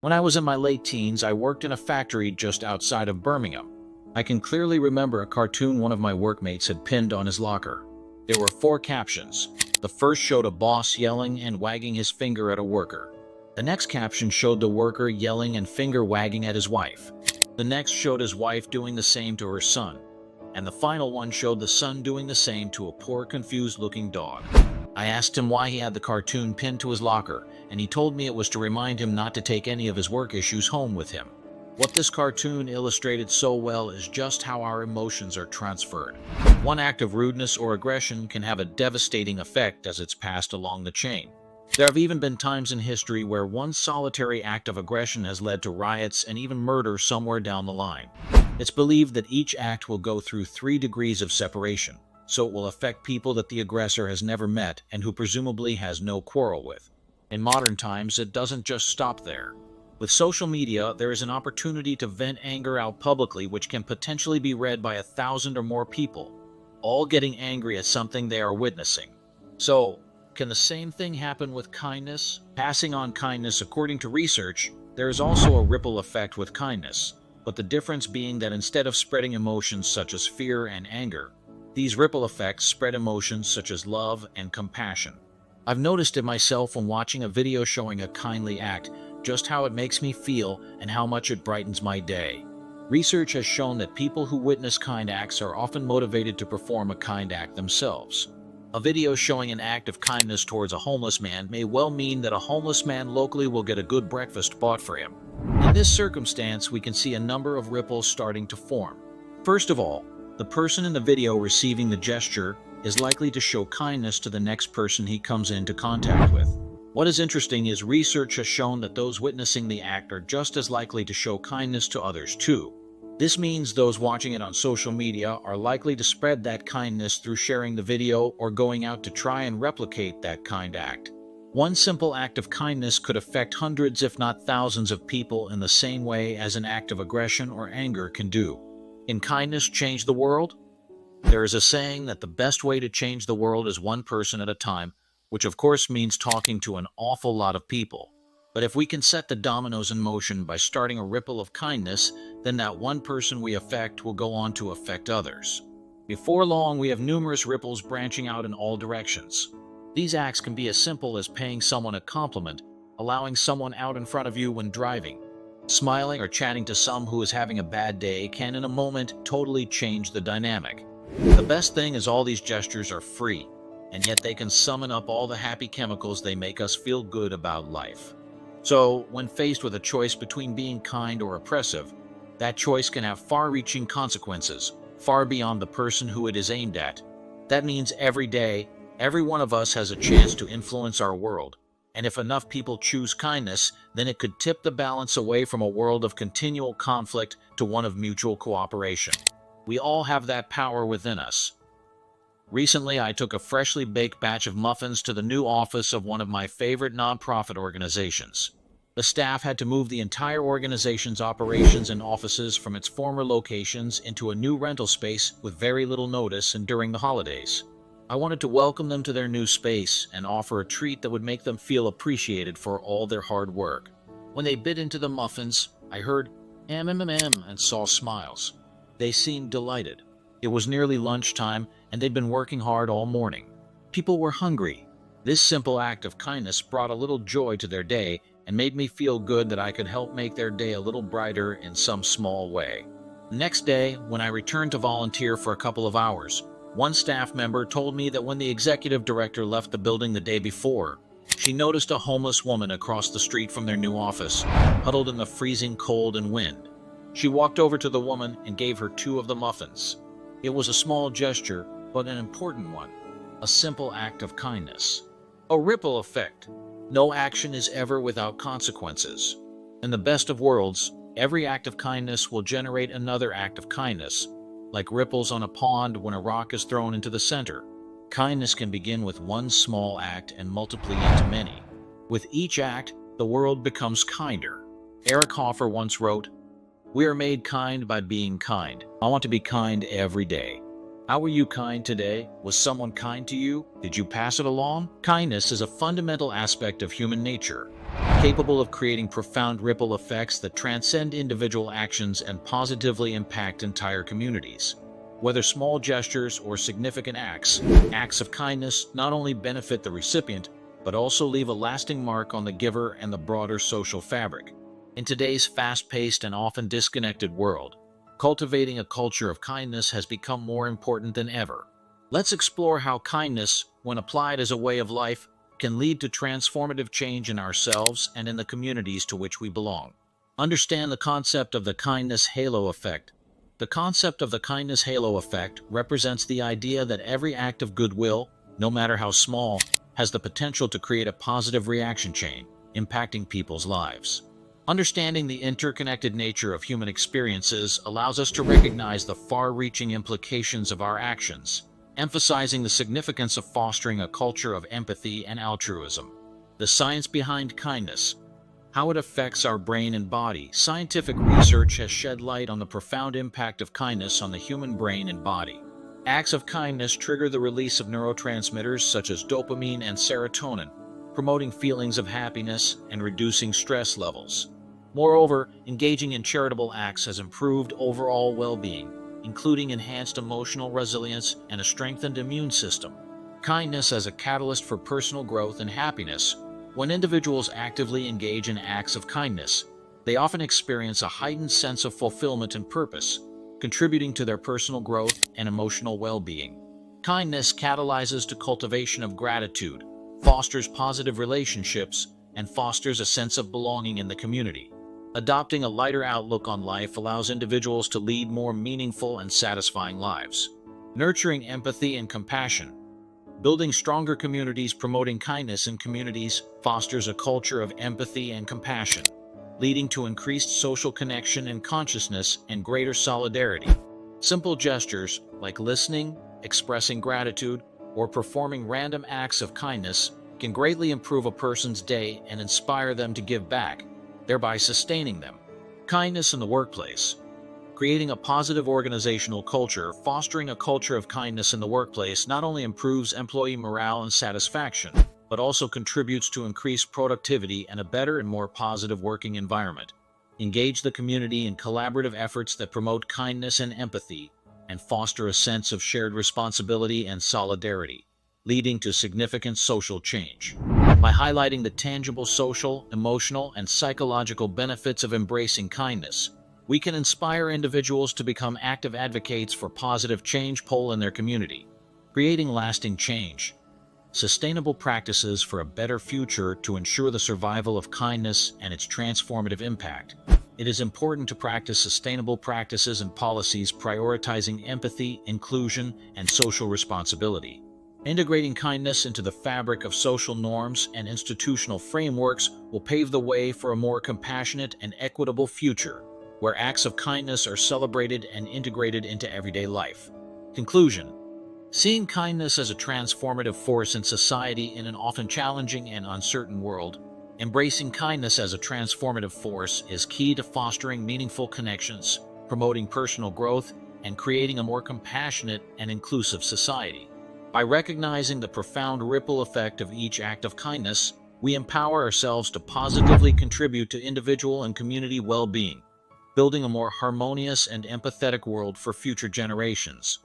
When I was in my late teens, I worked in a factory just outside of Birmingham. I can clearly remember a cartoon one of my workmates had pinned on his locker. There were 4 captions. The first showed a boss yelling and wagging his finger at a worker. The next caption showed the worker yelling and finger wagging at his wife. The next showed his wife doing the same to her son. And the final one showed the son doing the same to a poor, confused-looking dog. I asked him why he had the cartoon pinned to his locker, and he told me it was to remind him not to take any of his work issues home with him. What this cartoon illustrated so well is just how our emotions are transferred. One act of rudeness or aggression can have a devastating effect as it's passed along the chain. There have even been times in history where one solitary act of aggression has led to riots and even murder somewhere down the line. It's believed that each act will go through 3 degrees of separation, so it will affect people that the aggressor has never met and who presumably has no quarrel with. In modern times, it doesn't just stop there. With social media, there is an opportunity to vent anger out publicly, which can potentially be read by 1,000 or more people, all getting angry at something they are witnessing. So, can the same thing happen with kindness? Passing on kindness, according to research, there is also a ripple effect with kindness, but the difference being that instead of spreading emotions such as fear and anger, these ripple effects spread emotions such as love and compassion. I've noticed it myself when watching a video showing a kindly act, just how it makes me feel and how much it brightens my day. Research has shown that people who witness kind acts are often motivated to perform a kind act themselves. A video showing an act of kindness towards a homeless man may well mean that a homeless man locally will get a good breakfast bought for him. In this circumstance, we can see a number of ripples starting to form. First of all, the person in the video receiving the gesture is likely to show kindness to the next person he comes into contact with. What is interesting is research has shown that those witnessing the act are just as likely to show kindness to others too. This means those watching it on social media are likely to spread that kindness through sharing the video or going out to try and replicate that kind act. One simple act of kindness could affect hundreds if not thousands of people in the same way as an act of aggression or anger can do. Can kindness change the world? There is a saying that the best way to change the world is one person at a time, which of course means talking to an awful lot of people. But if we can set the dominoes in motion by starting a ripple of kindness, then that one person we affect will go on to affect others. Before long, we have numerous ripples branching out in all directions. These acts can be as simple as paying someone a compliment, allowing someone out in front of you when driving. Smiling or chatting to someone who is having a bad day can in a moment totally change the dynamic. The best thing is all these gestures are free, and yet they can summon up all the happy chemicals they make us feel good about life. So, when faced with a choice between being kind or oppressive, that choice can have far-reaching consequences, far beyond the person who it is aimed at. That means every day, every one of us has a chance to influence our world, and if enough people choose kindness, then it could tip the balance away from a world of continual conflict to one of mutual cooperation. We all have that power within us. Recently, I took a freshly baked batch of muffins to the new office of one of my favorite nonprofit organizations. The staff had to move the entire organization's operations and offices from its former locations into a new rental space with very little notice and during the holidays. I wanted to welcome them to their new space and offer a treat that would make them feel appreciated for all their hard work. When they bit into the muffins, I heard "mm" and saw smiles. They seemed delighted. It was nearly lunchtime, and they'd been working hard all morning. People were hungry. This simple act of kindness brought a little joy to their day and made me feel good that I could help make their day a little brighter in some small way. The next day, when I returned to volunteer for a couple of hours, one staff member told me that when the executive director left the building the day before, she noticed a homeless woman across the street from their new office, huddled in the freezing cold and wind. She walked over to the woman and gave her 2 of the muffins. It was a small gesture, but an important one. A simple act of kindness. A ripple effect. No action is ever without consequences. In the best of worlds, every act of kindness will generate another act of kindness, like ripples on a pond when a rock is thrown into the center. Kindness can begin with one small act and multiply into many. With each act, the world becomes kinder. Eric Hoffer once wrote, "We are made kind by being kind. I want to be kind every day." How were you kind today? Was someone kind to you? Did you pass it along? Kindness is a fundamental aspect of human nature, capable of creating profound ripple effects that transcend individual actions and positively impact entire communities. Whether small gestures or significant acts of kindness not only benefit the recipient, but also leave a lasting mark on the giver and the broader social fabric. In today's fast-paced and often disconnected world, cultivating a culture of kindness has become more important than ever. Let's explore how kindness, when applied as a way of life, can lead to transformative change in ourselves and in the communities to which we belong. Understand the concept of the kindness halo effect. The concept of the kindness halo effect represents the idea that every act of goodwill, no matter how small, has the potential to create a positive reaction chain, impacting people's lives. Understanding the interconnected nature of human experiences allows us to recognize the far-reaching implications of our actions, emphasizing the significance of fostering a culture of empathy and altruism. The science behind kindness. How it affects our brain and body. Scientific research has shed light on the profound impact of kindness on the human brain and body. Acts of kindness trigger the release of neurotransmitters such as dopamine and serotonin, promoting feelings of happiness and reducing stress levels. Moreover, engaging in charitable acts has improved overall well-being, including enhanced emotional resilience and a strengthened immune system. Kindness as a catalyst for personal growth and happiness. When individuals actively engage in acts of kindness, they often experience a heightened sense of fulfillment and purpose, contributing to their personal growth and emotional well-being. Kindness catalyzes the cultivation of gratitude, fosters positive relationships, and fosters a sense of belonging in the community. Adopting a lighter outlook on life allows individuals to lead more meaningful and satisfying lives. Nurturing empathy and compassion. Building stronger communities. Promoting kindness in communities fosters a culture of empathy and compassion, leading to increased social connection and consciousness and greater solidarity. Simple gestures like listening, expressing gratitude, or performing random acts of kindness can greatly improve a person's day and inspire them to give back, thereby sustaining them. Kindness in the workplace. Creating a positive organizational culture. Fostering a culture of kindness in the workplace not only improves employee morale and satisfaction, but also contributes to increased productivity and a better and more positive working environment. Engage the community in collaborative efforts that promote kindness and empathy, and foster a sense of shared responsibility and solidarity, leading to significant social change. By highlighting the tangible social, emotional, and psychological benefits of embracing kindness, we can inspire individuals to become active advocates for positive change in their community. Creating lasting change. Sustainable practices for a better future to ensure the survival of kindness and its transformative impact. It is important to practice sustainable practices and policies prioritizing empathy, inclusion, and social responsibility. Integrating kindness into the fabric of social norms and institutional frameworks will pave the way for a more compassionate and equitable future, where acts of kindness are celebrated and integrated into everyday life. Conclusion. Seeing kindness as a transformative force in society in an often challenging and uncertain world, embracing kindness as a transformative force is key to fostering meaningful connections, promoting personal growth, and creating a more compassionate and inclusive society. By recognizing the profound ripple effect of each act of kindness, we empower ourselves to positively contribute to individual and community well-being, building a more harmonious and empathetic world for future generations.